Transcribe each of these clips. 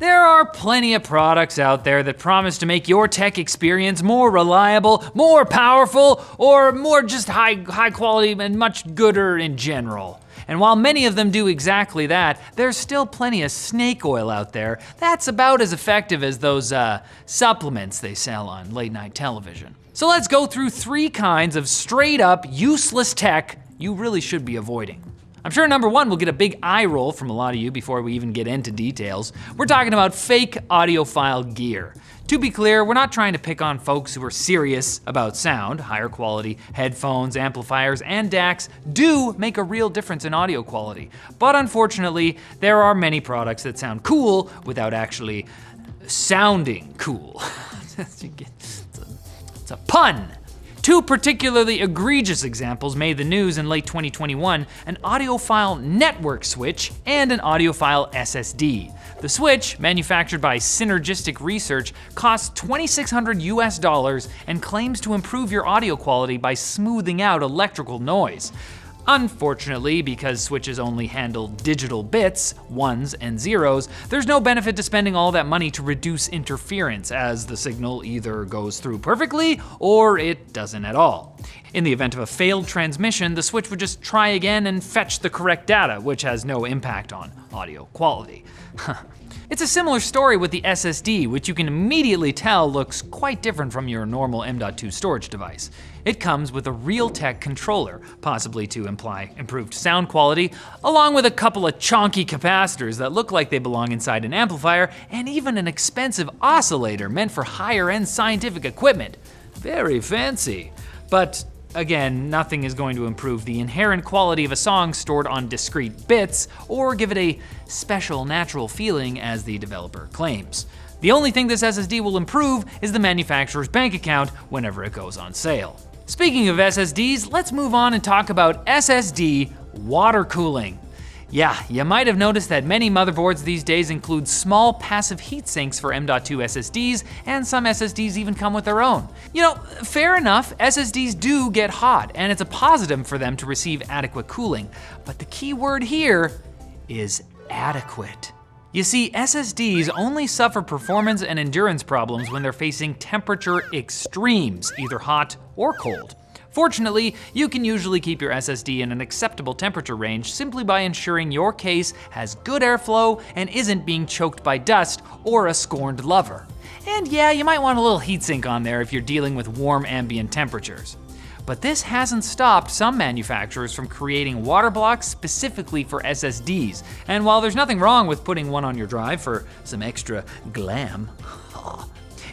There are plenty of products out there that promise to make your tech experience more reliable, more powerful, or more just high quality and much gooder in general. And while many of them do exactly that, there's still plenty of snake oil out there that's about as effective as those supplements they sell on late night television. So let's go through 3 kinds of straight up useless tech you really should be avoiding. I'm sure number 1 will get a big eye roll from a lot of you before we even get into details. We're talking about fake audiophile gear. To be clear, we're not trying to pick on folks who are serious about sound. Higher quality headphones, amplifiers, and DACs do make a real difference in audio quality. But unfortunately, there are many products that sound cool without actually sounding cool. It's a pun. 2 particularly egregious examples made the news in late 2021, an audiophile network switch and an audiophile SSD. The switch, manufactured by Synergistic Research, costs $2,600 and claims to improve your audio quality by smoothing out electrical noise. Unfortunately, because switches only handle digital bits, ones and zeros, there's no benefit to spending all that money to reduce interference, as the signal either goes through perfectly or it doesn't at all. In the event of a failed transmission, the switch would just try again and fetch the correct data, which has no impact on audio quality. It's a similar story with the SSD, which you can immediately tell looks quite different from your normal M.2 storage device. It comes with a Realtek controller, possibly to imply improved sound quality, along with a couple of chonky capacitors that look like they belong inside an amplifier, and even an expensive oscillator meant for higher-end scientific equipment. Very fancy. But again, nothing is going to improve the inherent quality of a song stored on discrete bits, or give it a special natural feeling as the developer claims. The only thing this SSD will improve is the manufacturer's bank account whenever it goes on sale. Speaking of SSDs, let's move on and talk about SSD water cooling. Yeah, you might have noticed that many motherboards these days include small passive heat sinks for M.2 SSDs, and some SSDs even come with their own. You know, fair enough, SSDs do get hot, and it's a positive for them to receive adequate cooling. But the key word here is adequate. You see, SSDs only suffer performance and endurance problems when they're facing temperature extremes, either hot or cold. Fortunately, you can usually keep your SSD in an acceptable temperature range simply by ensuring your case has good airflow and isn't being choked by dust or a scorned lover. And yeah, you might want a little heatsink on there if you're dealing with warm ambient temperatures. But this hasn't stopped some manufacturers from creating water blocks specifically for SSDs. And while there's nothing wrong with putting one on your drive for some extra glam,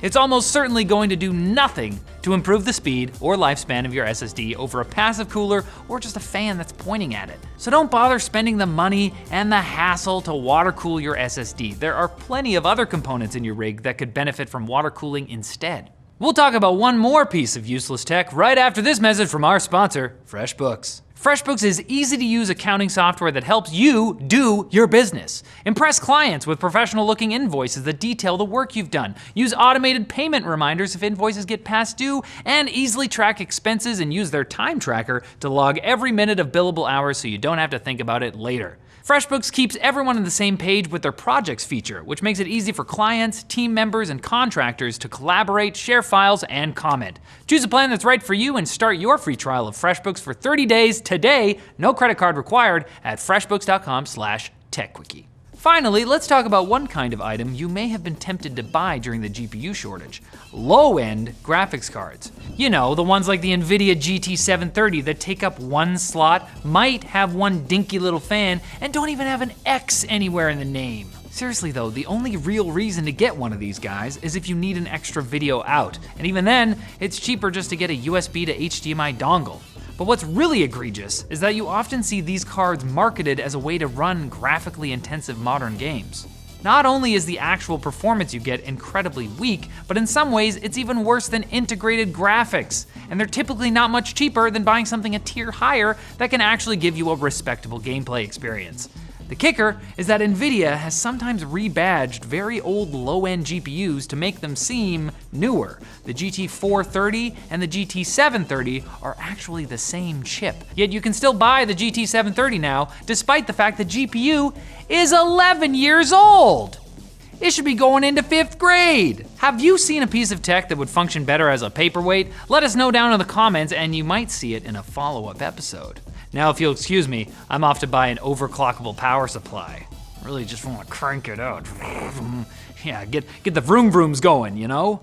it's almost certainly going to do nothing to improve the speed or lifespan of your SSD over a passive cooler or just a fan that's pointing at it. So don't bother spending the money and the hassle to water cool your SSD. There are plenty of other components in your rig that could benefit from water cooling instead. We'll talk about one more piece of useless tech right after this message from our sponsor, FreshBooks. FreshBooks is easy-to-use accounting software that helps you do your business. Impress clients with professional-looking invoices that detail the work you've done. Use automated payment reminders if invoices get past due, and easily track expenses and use their time tracker to log every minute of billable hours so you don't have to think about it later. FreshBooks keeps everyone on the same page with their projects feature, which makes it easy for clients, team members, and contractors to collaborate, share files, and comment. Choose a plan that's right for you and start your free trial of FreshBooks for 30 days today, no credit card required, at freshbooks.com/techquickie. Finally, let's talk about one kind of item you may have been tempted to buy during the GPU shortage: low-end graphics cards. You know, the ones like the NVIDIA GT 730 that take up one slot, might have one dinky little fan, and don't even have an X anywhere in the name. Seriously though, the only real reason to get one of these guys is if you need an extra video out, and even then, it's cheaper just to get a USB to HDMI dongle. But what's really egregious is that you often see these cards marketed as a way to run graphically intensive modern games. Not only is the actual performance you get incredibly weak, but in some ways it's even worse than integrated graphics. And they're typically not much cheaper than buying something a tier higher that can actually give you a respectable gameplay experience. The kicker is that NVIDIA has sometimes rebadged very old low-end GPUs to make them seem newer. The GT 430 and the GT 730 are actually the same chip. Yet you can still buy the GT 730 now, despite the fact the GPU is 11 years old. It should be going into 5th grade. Have you seen a piece of tech that would function better as a paperweight? Let us know down in the comments and you might see it in a follow-up episode. Now, if you'll excuse me, I'm off to buy an overclockable power supply. I really just want to crank it out. Yeah, get the vroom vrooms going, you know?